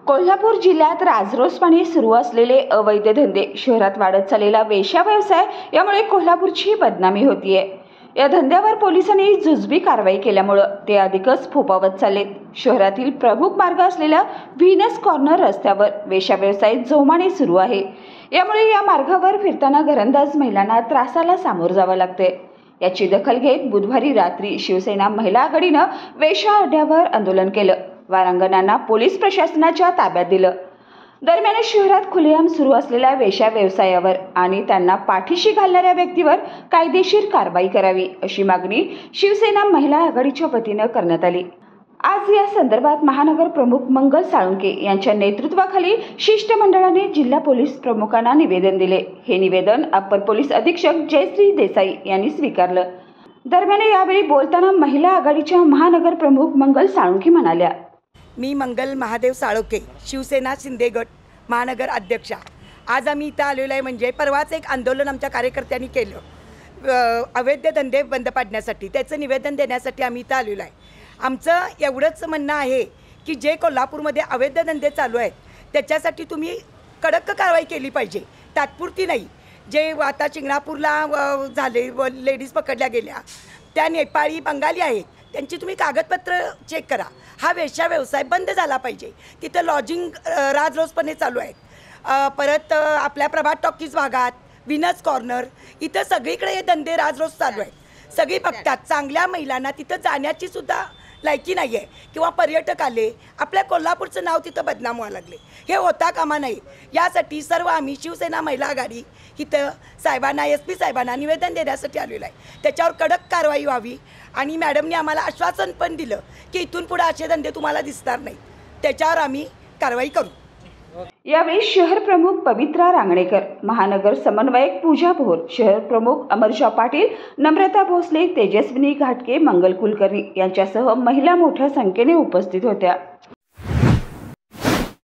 कोल्हापूर जिल्ह्यात राजरोसपणे सुरू असलेले अवैध धंदे, शहरात वाढत चाललेला वेश्या व्यवसाय यामुळे कोल्हापूरची बदनामी होतीये। या धंद्यावर पोलिसांनी जुजबी कारवाई केल्यामुळे ते अधिकच फोफावत चाललेत। शहरातील प्रमुख मार्ग असलेल्या व्हीनस कॉर्नर रस्त्यावर वेश्या व्यवसाय जोमाने सुरू आहे। यामुळे या मार्गावर फिरताना घरंदाज महिलांना त्रासाला सामोरं जावं लागते। याची दखल घेत बुधवारी रात्री शिवसेना महिला आघाडीने वेश्या अड्ड्यावर आंदोलन केलं। वारांगणांना पोलीस प्रशासनाच्या ताब्यात दिलं। दरम्यान शहरात खुलेआम सुरू असलेल्या वेश्या व्यवसायावर आणि त्यांना पाठीशी घालणाऱ्या व्यक्तीवर कायदेशीर कारवाई करावी अशी मागणी शिवसेना महिला आघाडीच्या वतीने करण्यात आली। आज या संदर्भात महानगर प्रमुख मंगल साळुंखे यांच्या नेतृत्वाखाली शिष्टमंडळाने जिल्हा पोलीस प्रमुखांना निवेदन दिले। हे निवेदन अप्पर पोलीस अधीक्षक जयश्री देसाई यांनी स्वीकारलं। दरम्यान यावेळी बोलताना महिला आघाडीच्या महानगर प्रमुख मंगल साळुंखे म्हणाल्या, मी मंगल महादेव साळुंखे, शिवसेना शिंदे गट महानगर अध्यक्षा। आज आम्ही इथं आलेलो आहे म्हणजे परवाच एक आंदोलन आमच्या कार्यकर्त्यांनी केलं अवैध धंदे बंद पाडण्यासाठी, त्याचं निवेदन देण्यासाठी आम्ही इथं आलेलो आहे। आमचं एवढंच म्हणणं आहे की जे कोल्हापूरमध्ये अवैध धंदे चालू आहेत त्याच्यासाठी तुम्ही कडक कारवाई केली पाहिजे, तात्पुरती नाही। जे आता शिंगणापूरला झाले व लेडीज पकडल्या गेल्या, त्या नेपाळी बंगाली आहेत, त्यांची तुम्ही कागदपत्र चेक करा। हा वेश्या व्यवसाय बंद झाला पाहिजे। तिथं लॉजिंग राजरोसपणे चालू आहेत। परत आपल्या प्रभात टॉकीज भागात व्हीनस कॉर्नर इथं सगळीकडे हे धंदे राजरोस चालू आहेत। सगळी बघतात, चांगल्या महिलांना तिथं जाण्याची सुद्धा लायकी नाही आहे किंवा पर्यटक आले, आपल्या कोल्हापूरचं नाव तिथं बदनाम व्हायला लागले। हे होता कामा नये। यासाठी सर्व आम्ही शिवसेना महिला आघाडी इथं साहेबांना SP साहेबांना निवेदन देण्यासाठी आलेलो आहे। त्याच्यावर कडक कारवाई व्हावी आणि मॅडमने आम्हाला आश्वासन पण दिलं की इथून पुढे असे धंदे तुम्हाला दिसणार नाही, त्याच्यावर आम्ही कारवाई करू। यावेळी शहर प्रमुख पवित्रा रांगणेकर, महानगर समन्वयक पूजा भोर, शहर प्रमुख अमरशा पाटील, नम्रता भोसले, तेजस्विनी घाटके, मंगल कुलकर्णी यांच्यासह महिला मोठ्या संख्येने उपस्थित होत्या।